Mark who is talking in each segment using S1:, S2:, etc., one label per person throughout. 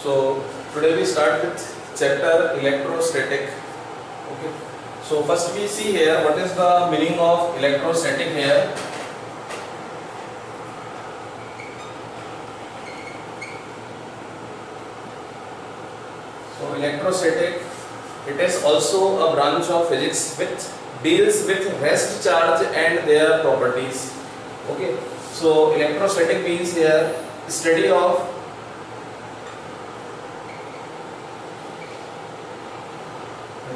S1: So today we start with chapter electrostatic. Okay. So first we see here what is the meaning of electrostatic here. So electrostatic, it is also a branch of physics which deals with rest charge and their properties. Okay. So electrostatic means here study of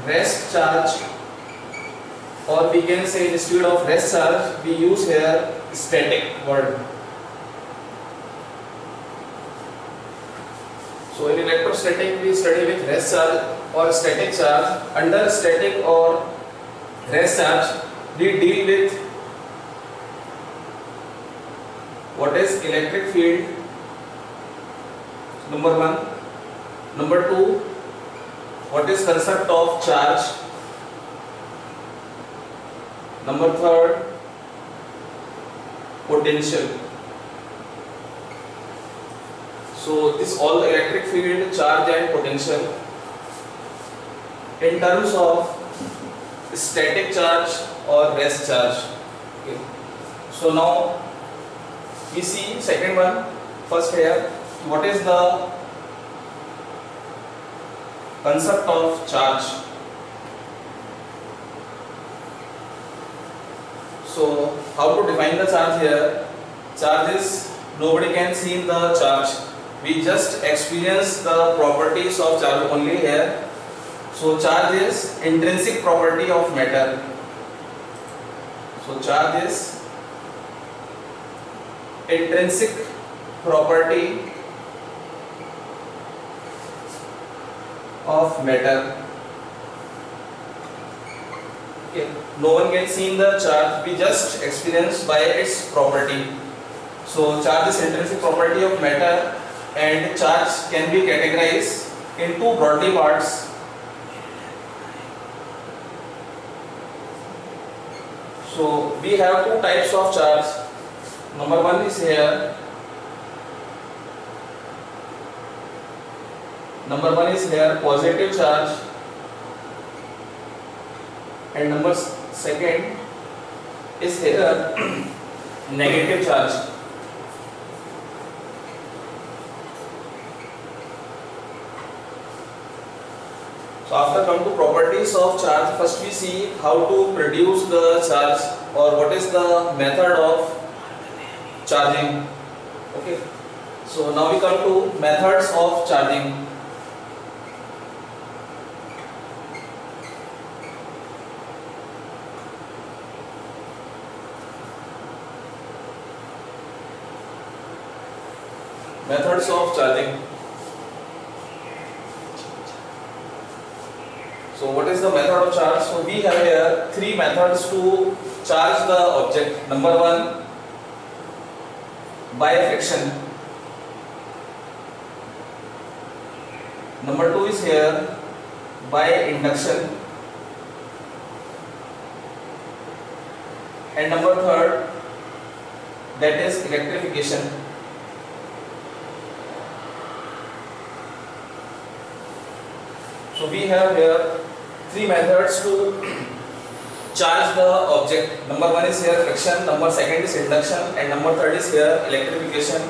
S1: rest charge, or we can say instead of rest charge we use here static word. So in electrostatic we study with rest charge or static charge. Under static or rest charge we deal with what is electric field, number one. Number two, what is concept of charge. Number third, potential. So this all electric field, charge and potential. In terms of static charge or rest charge. Okay. So now we see second one. First here, what is the concept of charge? So how to define the charge here? Charge is, nobody can see the charge. We just experience the properties of charge only here. So charge is intrinsic property of matter. So charge is intrinsic property of matter. Okay. No one can see the charge, we just experience by its property. So charge is intrinsic property of matter, and charge can be categorized in two broadly parts. So we have two types of charge. Number one is here. Number one is here positive charge, and number second is here negative charge. So after come to properties of charge, first we see how to produce the charge, or what is the method of charging. Okay. So now we come to methods of charging. Methods of charging. So what is the method of charge? So we have here three methods to charge the object. Number one, by friction. Number two is here by induction. And number third, that is electrification. So we have here three methods to charge the object. Number one is here friction, number second is induction, and number third is here electrification.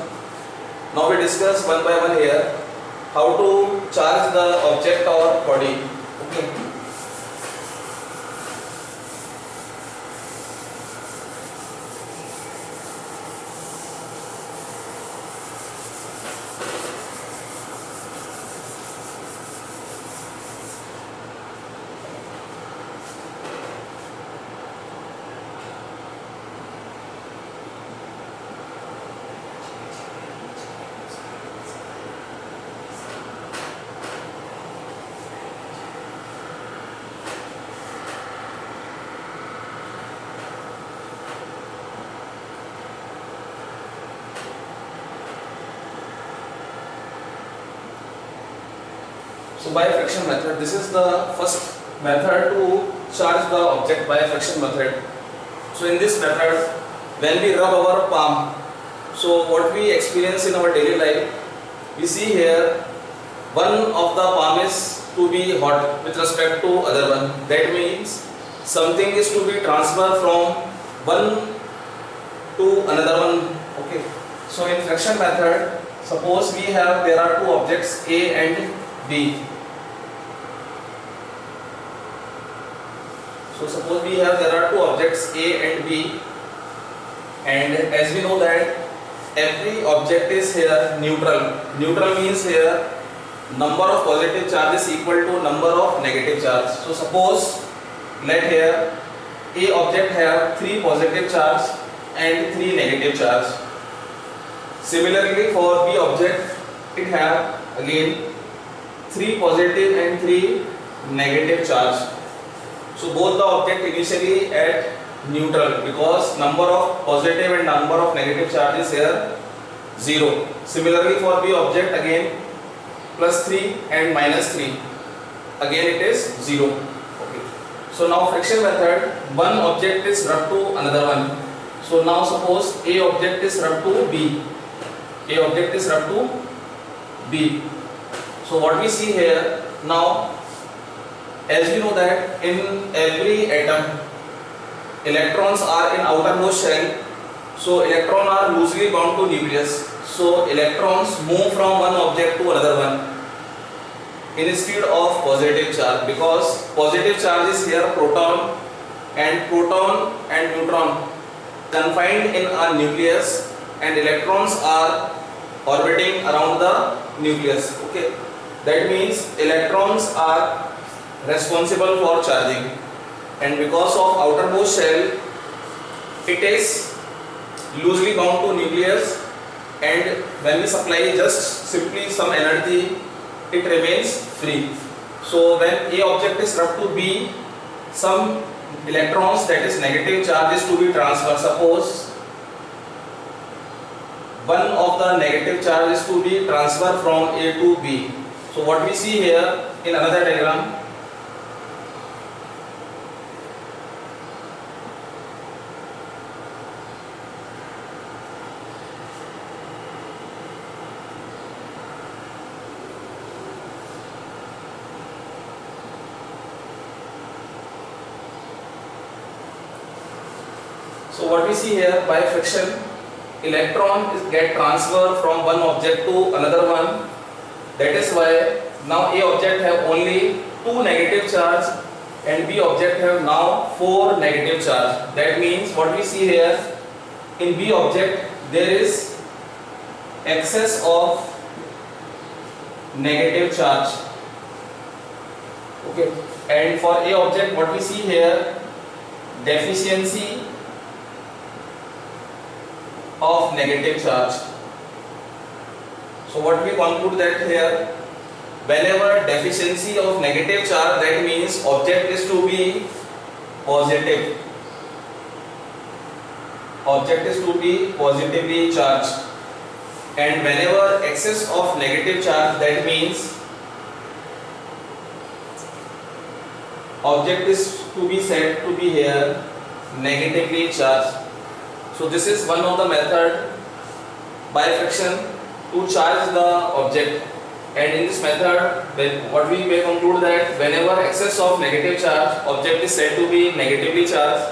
S1: Now we discuss one by one here how to charge the object or body. Okay. So by friction method, this is the first method to charge the object by friction method. So in this method, when we rub our palm, so what we experience in our daily life, we see here one of the palm is to be hot with respect to other one. That means something is to be transferred from one to another one. Okay. So in fraction method, suppose there are two objects A and B. So suppose there are two objects A and B, and as we know that every object is here neutral. Neutral means here number of positive charge is equal to number of negative charge. So suppose let here A object have 3 positive charge and 3 negative charge. Similarly for B object, it have again 3 positive and 3 negative charge. So both the object initially at neutral because number of positive and number of negative charge is here 0. Similarly for B object again plus 3 and minus 3, again it is 0. Okay. So now fraction method, one object is rubbed to another one. So now suppose A object is rubbed to B. A object is rubbed to B. So what we see here now, as we know that in every atom electrons are in outermost shell, so electrons are loosely bound to nucleus. So electrons move from one object to another one in speed of positive charge, because positive charge is here proton and neutron confined in a nucleus, and electrons are orbiting around the nucleus. Okay, that means electrons are responsible for charging, and because of outermost shell it is loosely bound to nucleus, and when we supply just simply some energy, it remains free. So when A object is rubbed to B, some electrons, that is negative charge, is to be transferred. Suppose one of the negative charge is to be transferred from A to B. So what we see here in another diagram, so what we see here, by friction electron get transferred from one object to another one. That is why now A object have only 2 negative charge and B object have now 4 negative charge. That means what we see here, in B object there is excess of negative charge. Okay, and for A object what we see here, deficiency of negative charge. So what we conclude that here, whenever deficiency of negative charge, that means object is to be positive. Object is to be positively charged. And whenever excess of negative charge, that means object is to be said to be here negatively charged. So this is one of the method by friction to charge the object, and in this method what we may conclude that whenever excess of negative charge, object is said to be negatively charged,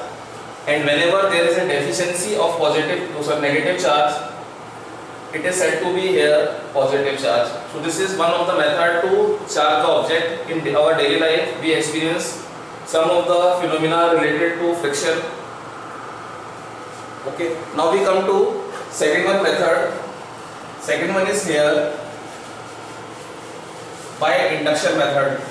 S1: and whenever there is a deficiency of negative charge, it is said to be here positive charge. So this is one of the method to charge the object. In our daily life we experience some of the phenomena related to friction. Okay, now we come to second one method. Second one is here by induction method.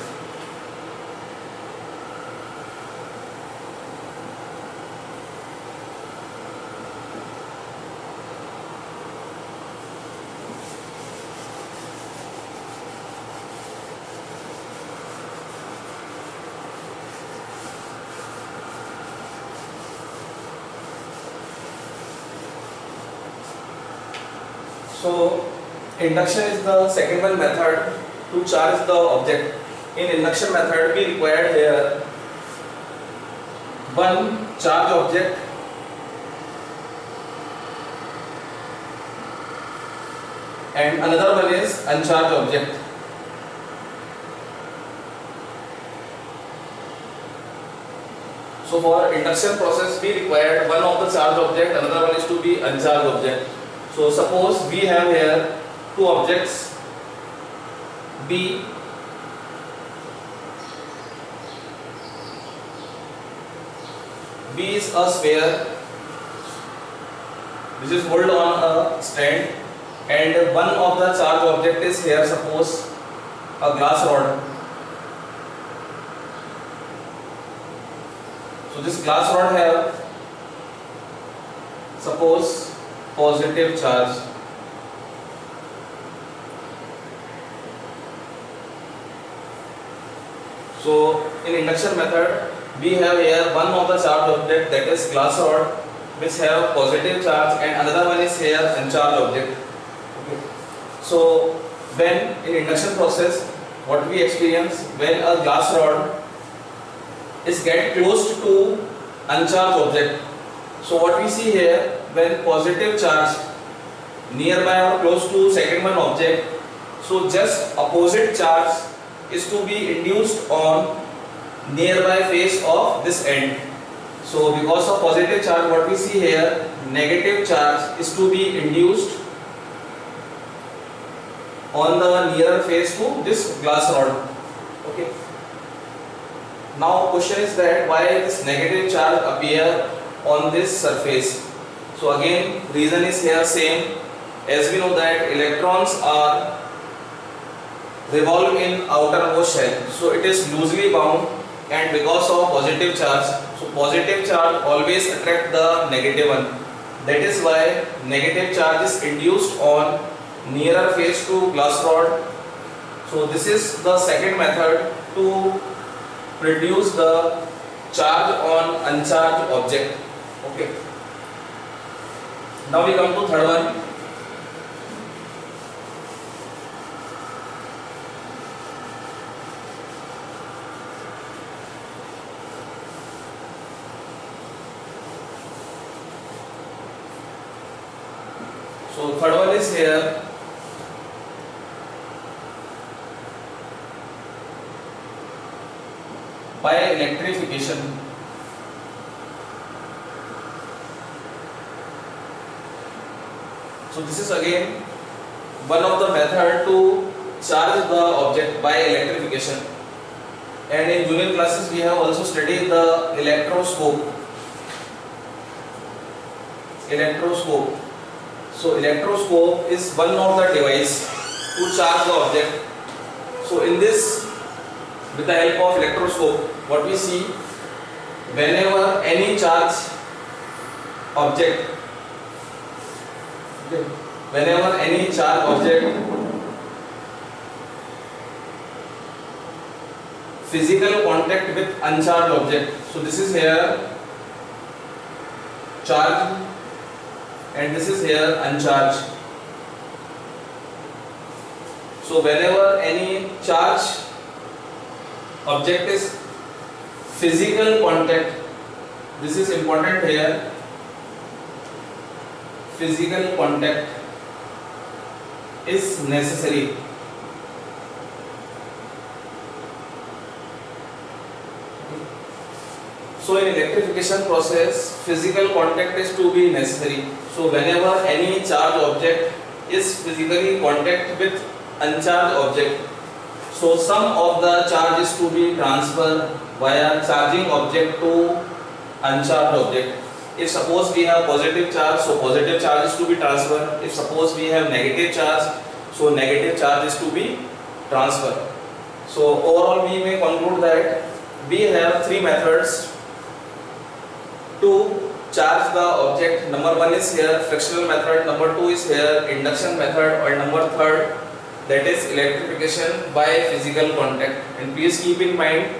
S1: So induction is the second one method to charge the object. In induction method we require here one charge object and another one is uncharged object. So for induction process we required one of the charged object, another one is to be uncharged object. So suppose we have here two objects B is a sphere which is held on a stand, and one of the charged object is here, suppose a glass rod. So this glass rod have suppose positive charge. So in induction method we have here one of the charged object, that is glass rod, which have positive charge, and another one is here uncharged object. Okay. So when in induction process what we experience, when a glass rod is get close to uncharged object, so what we see here, when positive charge nearby or close to second one object, so just opposite charge is to be induced on nearby face of this end. So because of positive charge, what we see here, negative charge is to be induced on the nearer face to this glass rod. Okay. Now question is that why this negative charge appear on this surface. So again reason is here same, as we know that electrons are revolve in outermost shell, so it is loosely bound, and because of positive charge, so positive charge always attract the negative one. That is why negative charge is induced on nearer face to glass rod. So this is the second method to produce the charge on uncharged object. Okay. Now we come to third one. So third one is here by electrification. So this is again one of the method to charge the object by electrification. And in junior classes we have also studied the electroscope. So electroscope is one of the device to charge the object. So in this, with the help of electroscope, what we see, whenever any charge object, whenever any charge object physical contact with uncharged object. So this is here charge and this is here uncharged. So whenever any charge object is physical contact, this is important here, physical contact is necessary. So in electrification process, physical contact is to be necessary. So whenever any charged object is physically contact with uncharged object, so some of the charge is to be transferred via charging object to uncharged object. If suppose we have positive charge, so positive charge is to be transferred. If suppose we have negative charge, so negative charge is to be transferred. So overall we may conclude that we have three methods to charge the object. Number one is here frictional method, number two is here induction method, or number third, that is electrification by physical contact. And please keep in mind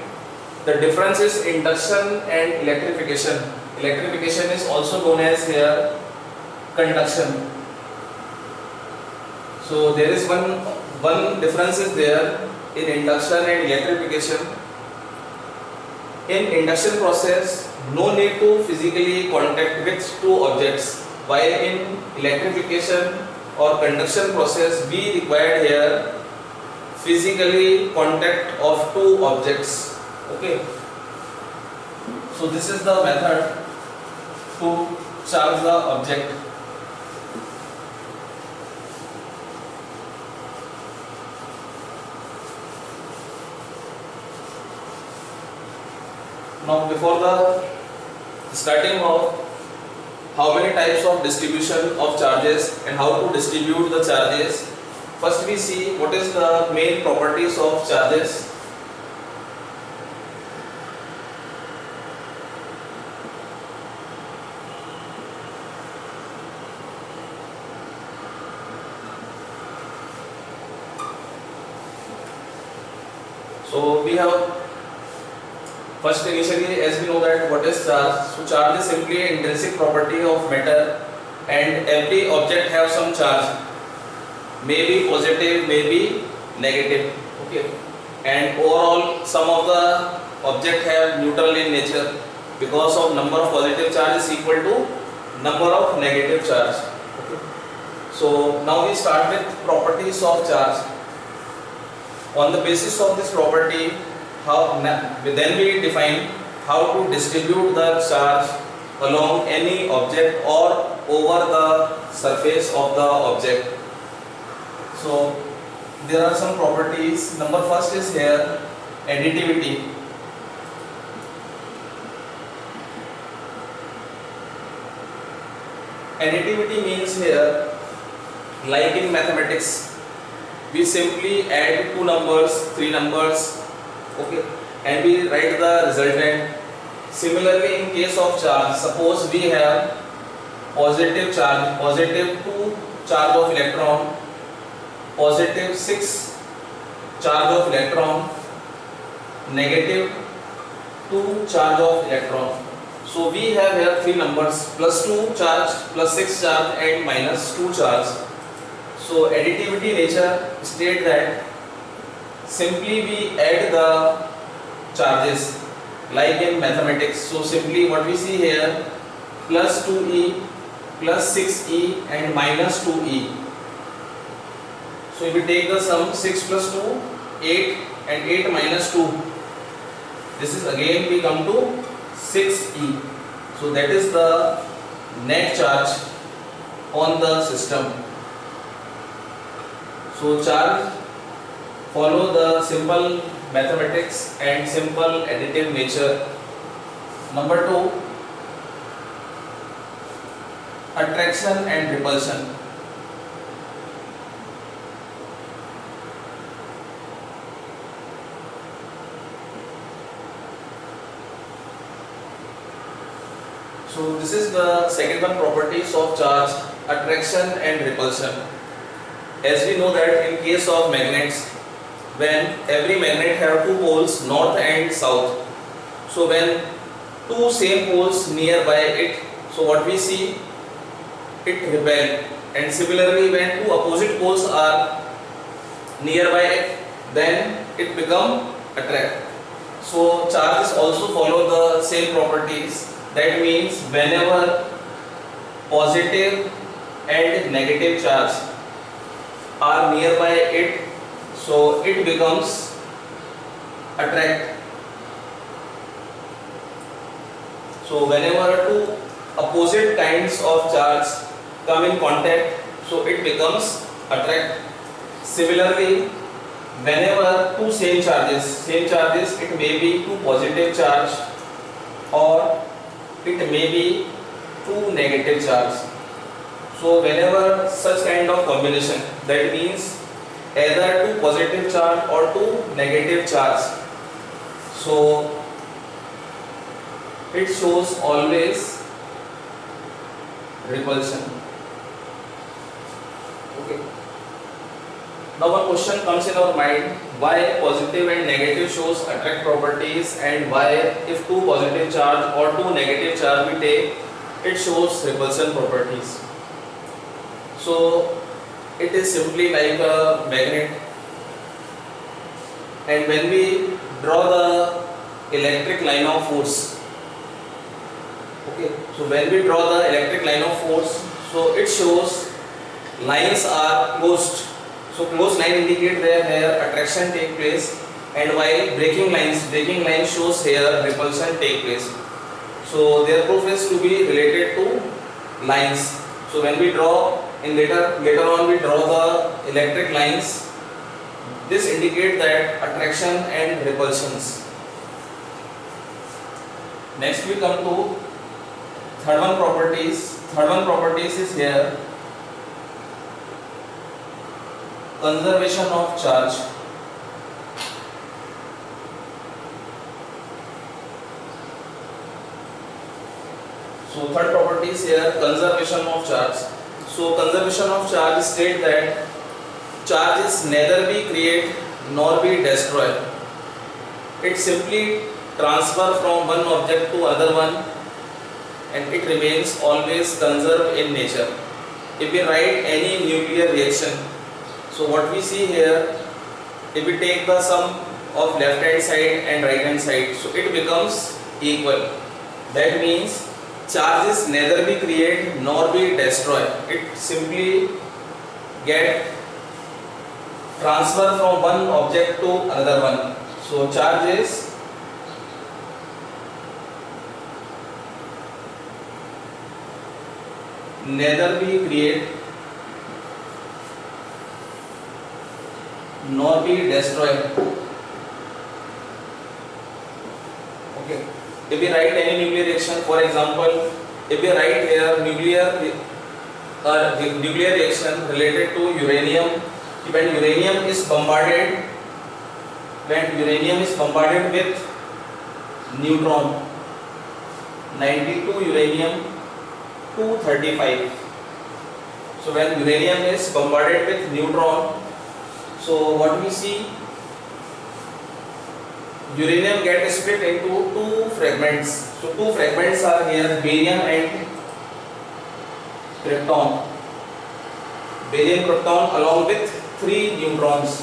S1: the difference is induction and electrification. Electrification is also known as here conduction. So there is one difference is there in induction and electrification. In induction process, no need to physically contact with two objects, while in electrification or conduction process we require here physically contact of two objects. Okay. So this is the method to charge the object. Now before the starting of how many types of distribution of charges and how to distribute the charges, first we see what is the main properties of charges. So we have first initially, as we know that what is charge. So charge is simply an intrinsic property of matter, and every object have some charge, may be positive, may be negative. Okay, and overall some of the object have neutral in nature because of number of positive charge is equal to number of negative charge. Okay. So now we start with properties of charge. On the basis of this property, then we define how to distribute the charge along any object or over the surface of the object. So there are some properties. Number first is here additivity. Additivity means here, like in mathematics, we simply add two numbers, three numbers, okay, and we write the resultant. Similarly, in case of charge, suppose we have positive charge, positive 2 charge of electron, positive 6 charge of electron, negative 2 charge of electron. So we have here three numbers, plus 2 charge, plus 6 charge, and minus 2 charge. So additivity nature state that simply we add the charges like in mathematics. So simply what we see here, plus 2e, plus 6e, and minus 2e. So if we take the sum, 6 plus 2, 8, and 8 minus 2, this is again we come to 6e. So that is the net charge on the system. So charge follow the simple mathematics and simple additive nature. Number 2, attraction and repulsion. So this is the second one properties of charge, attraction and repulsion. As we know that in case of magnets, when every magnet have two poles, north and south, so when two same poles nearby it, so what we see, it repel, and similarly when two opposite poles are nearby it, then it become attract. So charges also follow the same properties. That means whenever positive and negative charge are nearby it, so it becomes attract. So whenever two opposite kinds of charge come in contact, so it becomes attract. Similarly, whenever two same charges, it may be two positive charge or it may be two negative charge. So whenever such kind of combination, that means either two positive charge or two negative charge, so it shows always repulsion. Okay. Now one question comes in our mind, why positive and negative shows attract properties, and why if two positive charge or two negative charge we take, it shows repulsion properties. So it is simply like a magnet, and when we draw the electric line of force, okay, so when we draw the electric line of force, so it shows lines are closed. So closed line indicate where here attraction take place, and while breaking line shows here repulsion take place. So their proof is to be related to lines. So when we draw in later on we draw the electric lines, this indicate that attraction and repulsions. Next we come to third one properties. Third one properties is here conservation of charge. So third property is here conservation of charge. So conservation of charge state that charge is neither be create nor be destroy. It simply transfer from one object to another one, and it remains always conserved in nature. If we write any nuclear reaction, so what we see here, if we take the sum of left hand side and right hand side, so it becomes equal. That means charges neither be create nor be destroy. It simply get transfer from one object to another one. So charge is neither be create nor be destroy. Okay. If we write any nuclear reaction, for example, if we write here nuclear reaction related to uranium, when uranium is bombarded with neutron 92 uranium 235. So when uranium is bombarded with neutron, so what we see, uranium gets split into two fragments. So two fragments are here, barium and krypton. Barium krypton along with 3 neutrons.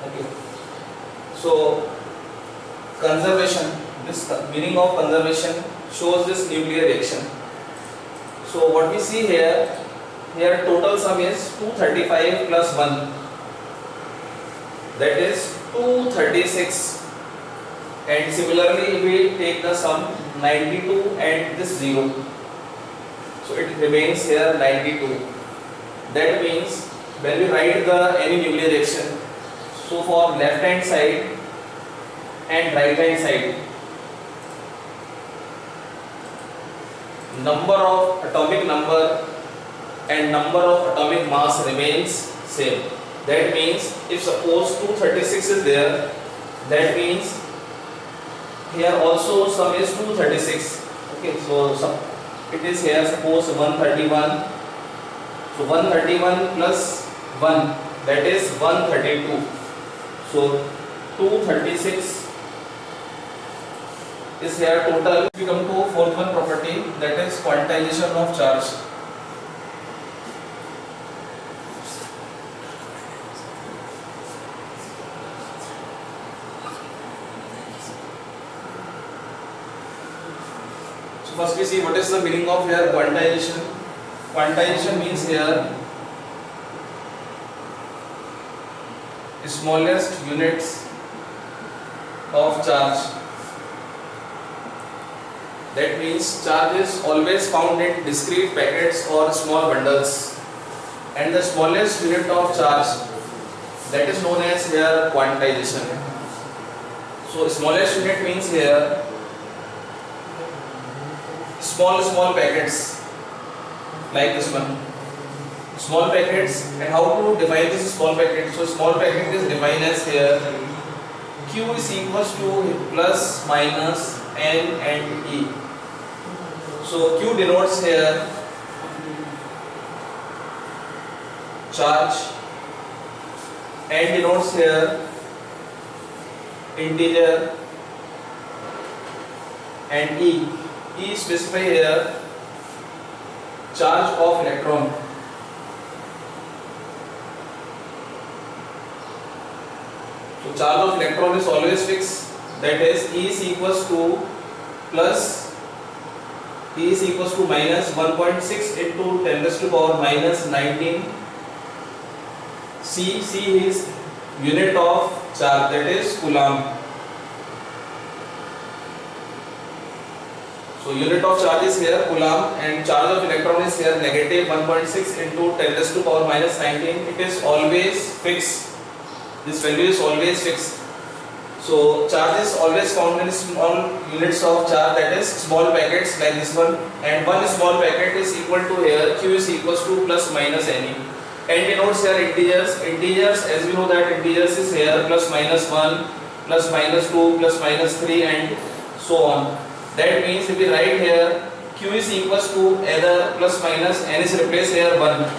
S1: Okay. So conservation, this meaning of conservation shows this nuclear reaction. So what we see here total sum is 235 plus 1. That is 236, and similarly we take the sum 92 and this 0, so it remains here 92. That means when we write the any nuclear reaction, so for left hand side and right hand side, number of atomic number and number of atomic mass remains same. That means if suppose 236 is there, that means here also sum is 236. Okay, so it is here suppose 131. So 131 plus 1, that is 132. So 236 is here total. We come to fourth one property, that is quantization of charge. First we see what is the meaning of here quantization. Quantization means here smallest units of charge. That means charge is always found in discrete packets or small bundles, and the smallest unit of charge, that is known as here quantization. So smallest unit means here small packets like this one, small packets. And how to define this small packet? So small packet is defined as here Q is equals to plus minus N and E. So Q denotes here charge, N denotes here integer, and E specify here charge of electron. So charge of electron is always fixed, that is E is equals to minus 1.6 into 10 raised to power minus 19. C is unit of charge, that is coulomb. So unit of charge is here coulomb and charge of electron is here negative 1.6 into 10 raised to power minus 19. It is always fixed. This value is always fixed. So charge is always found in small units of charge, that is small packets like this one, and one small packet is equal to here q is equals to plus minus Ne, and denotes here integers. Integers, as we know that integers is here plus minus 1, plus minus 2, plus minus 3 and so on. That means if we write here q is equals to either plus minus n is replaced here 1.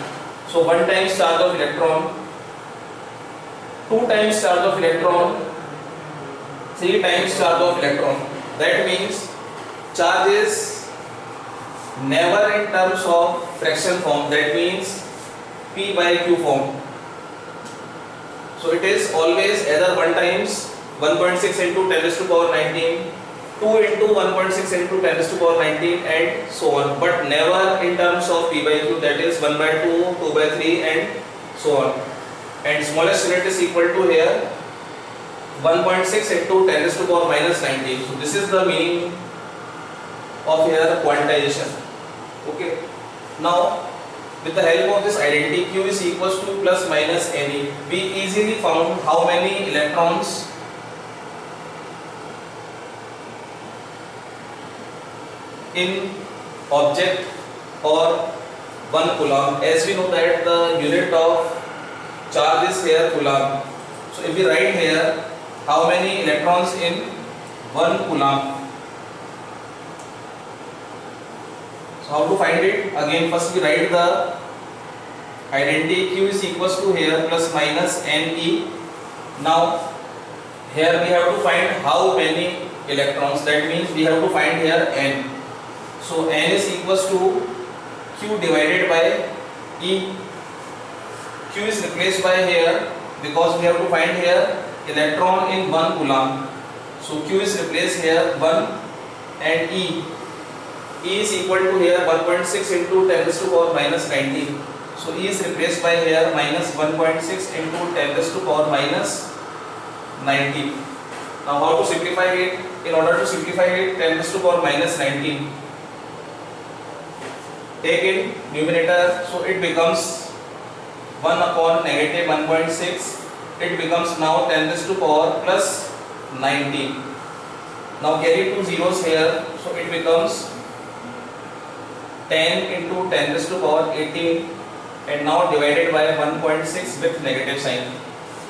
S1: So 1 times charge of electron, 2 times charge of electron, 3 times charge of electron. That means charge is never in terms of fraction form, that means p by q form. So it is always either 1 times 1.6 into 10 raised to power 19, 2 into 1.6 into 10 raised to power 19 and so on, but never in terms of p by q, that is 1 by 2, 2 by 3 and so on. And smallest unit is equal to here 1.6 into 10 raised to power minus 19. So this is the meaning of here quantization. Okay. Now with the help of this identity q is equals to plus minus Ne, we easily found how many electrons in object or 1 coulomb. As we know that the unit of charge is here coulomb. So if we write here how many electrons in 1 coulomb. So how to find it? Again first we write the identity q is equals to here plus minus Ne. Now here we have to find how many electrons, that means we have to find here n. So n is equals to q divided by E. Q is replaced by here because we have to find here electron in 1 coulomb. So q is replaced here 1 and E. E is equal to here 1.6 into 10 raised to power minus 19. So E is replaced by here minus 1.6 into 10 raised to power minus 19. Now how to simplify it? In order to simplify it, 10 raised to power minus 19. Take in numerator, so it becomes 1 upon negative 1.6. It becomes now 10 raised to power plus 19. Now carry 2 zeros here, so it becomes 10 into 10 raised to power 18 and now divided by 1.6 with negative sign.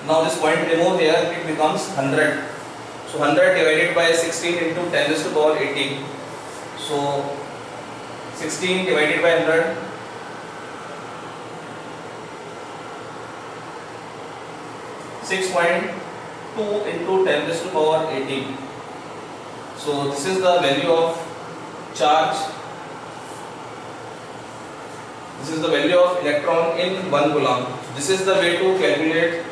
S1: Now this point remove here, it becomes 100. So 100 divided by 16 into 10 raised to power 18. So 16 divided by 100, 6.2 into 10 raised to power 18. So this is the value of charge. This is the value of electron in 1 coulomb. This is the way to calculate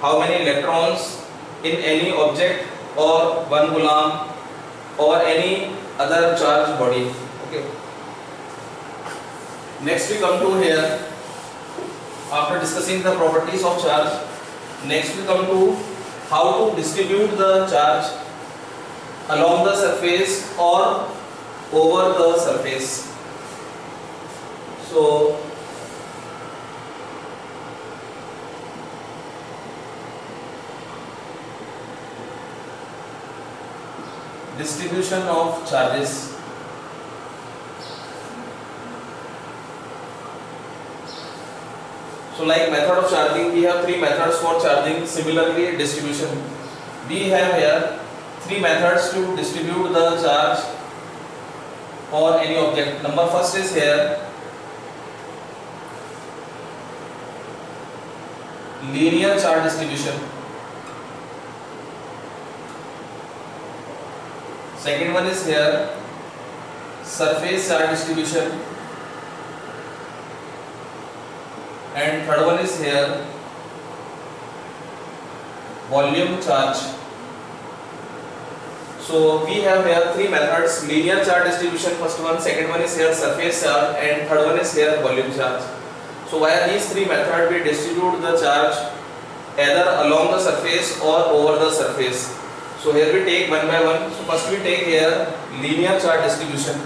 S1: how many electrons in any object or 1 coulomb or any other charge body. Okay. Next we come to here, after discussing the properties of charge, next we come to how to distribute the charge along the surface or over the surface. So distribution of charges. So like method of charging, we have 3 methods for charging. Similarly distribution, we have here 3 methods to distribute the charge or any object. Number first is here linear charge distribution. Second one is here surface charge distribution. And third one is here volume charge. So we have here 3 methods: linear charge distribution, first one; second one is here surface charge, and third one is here volume charge. So via these 3 methods we distribute the charge either along the surface or over the surface. So here we take one by one. So first we take here linear charge distribution.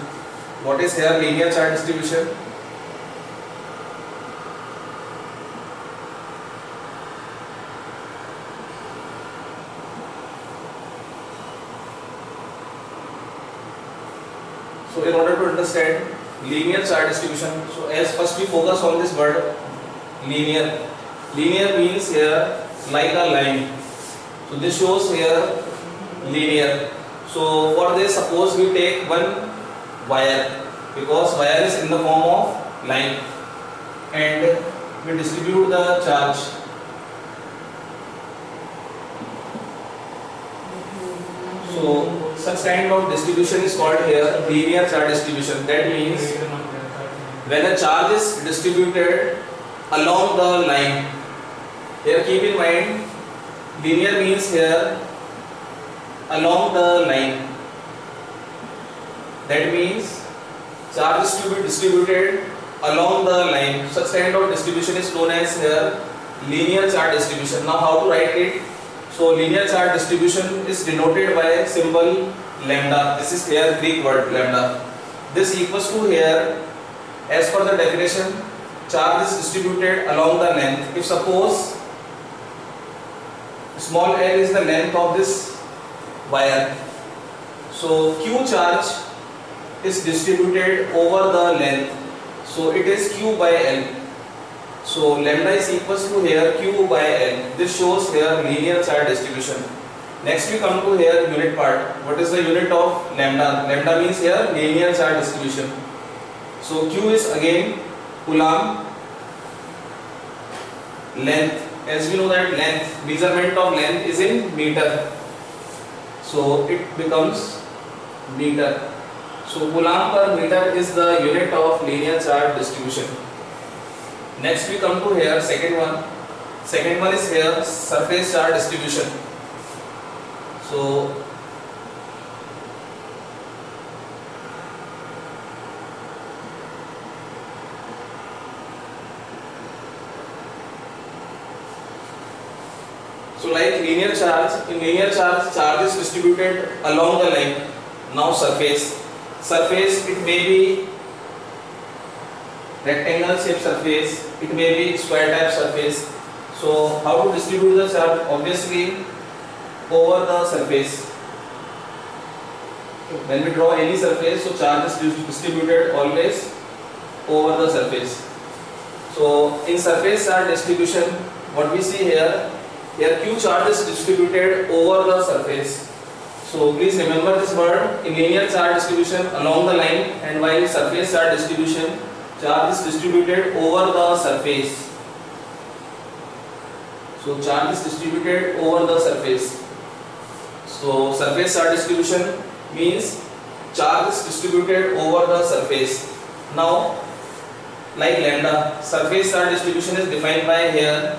S1: What is here linear charge distribution? So in order to understand linear charge distribution, so as first we focus on this word linear. Linear means here like a line. So this shows here linear. So for this, suppose we take one wire, because wire is in the form of line, and we distribute the charge. So such kind of distribution is called here linear charge distribution. That means when a charge is distributed along the line, here keep in mind linear means here along the line. That means charge is to be distributed along the line. Such kind of distribution is known as here linear charge distribution. Now how to write it? So linear charge distribution is denoted by symbol lambda. This is here Greek word lambda. This equals to here, as per the definition, charge is distributed along the length. If suppose small l is the length of this wire, so q charge is distributed over the length, so it is q by l. So lambda is equals to here q by l. This shows here linear charge distribution. Next we come to here unit part. What is the unit of lambda? Lambda means here linear charge distribution. So q is again coulomb. Length, as we know that length, measurement of length is in meter, so it becomes meter. So coulomb per meter is the unit of linear charge distribution. Next we come to here second one. Second one is here surface charge distribution. So like linear charge, in linear charge, charge is distributed along the line. Now surface. Surface, it may be rectangle shape surface, it may be square type surface. So how to distribute the charge? Obviously over the surface. When we draw any surface, so charge is distributed always over the surface. So in surface charge distribution, what we see here, q charge is distributed over the surface. So please remember this word. In linear charge distribution along the line, and while surface charge distribution, charge is distributed over the surface. So charge is distributed over the surface. So surface charge distribution means charge is distributed over the surface. Now like lambda, surface charge distribution is defined by here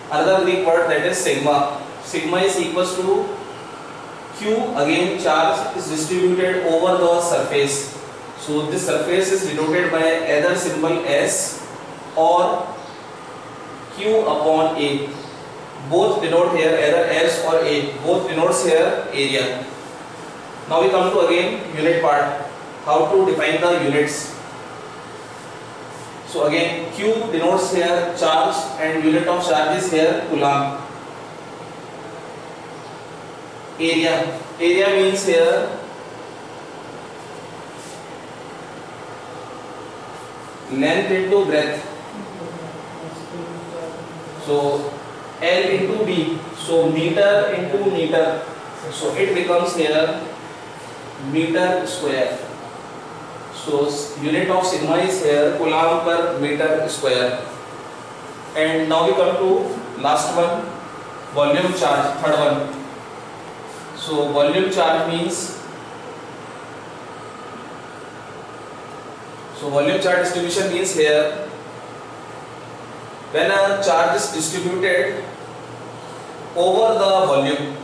S1: another Greek word, that is sigma. Sigma is equals to q, again charge is distributed over the surface. So this surface is denoted by either symbol S or q upon A. Both denote here either S or A. Both denotes here area. Now we come to again unit part. How to define the units? So again q denotes here charge, and unit of charge is here coulomb. Area. Area means here length into breadth. So L into D. So meter into meter. So it becomes here meter square. So unit of sigma is here coulomb per meter square. And now we come to last one, volume charge, third one. So volume charge means, so volume charge distribution means here when a charge is distributed over the volume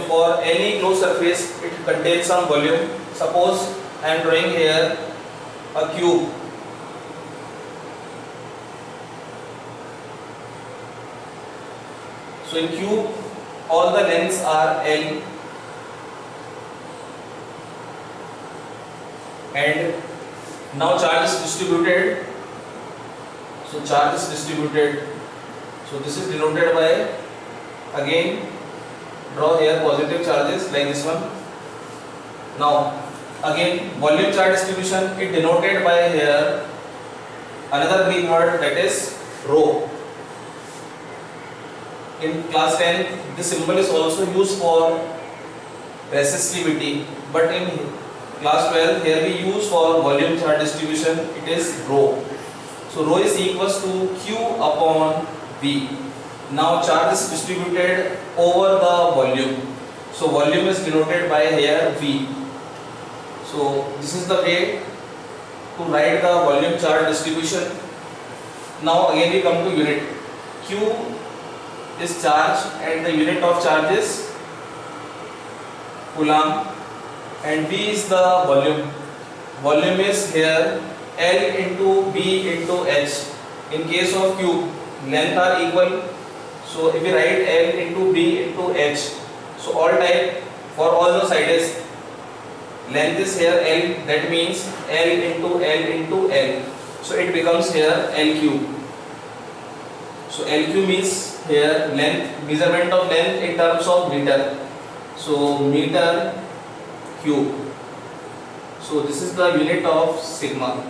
S1: for any closed surface, it contains some volume. Suppose I am drawing here a cube. So in cube all the lengths are L, and now charge is distributed. So charge is distributed. So this is denoted by, again draw here positive charges like this one. Now again volume charge distribution, it denoted by here another Greek word, that is rho. In class 10 this symbol is also used for resistivity, but in class 12 here we use for volume charge distribution, it is rho. So rho is equals to Q upon V. Now charge is distributed over the volume. So volume is denoted by here V. So this is the way to write the volume charge distribution. Now again we come to unit. Q is charge and the unit of charge is coulomb, and V is the volume. Volume is here L into B into H. In case of cube, length are equal. So if we write L into B into H, so all type for all the sides, length is here L, that means L into L into L. So it becomes here L cube. So L cube means here length, measurement of length in terms of meter. So meter cube. So this is the unit of sigma.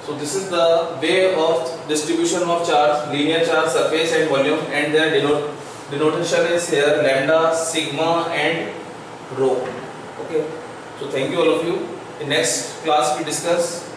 S1: So this is the way of distribution of charge, linear charge, surface and volume, and their denotation is here lambda, sigma and rho. Okay. So thank you all of you. In next class we discuss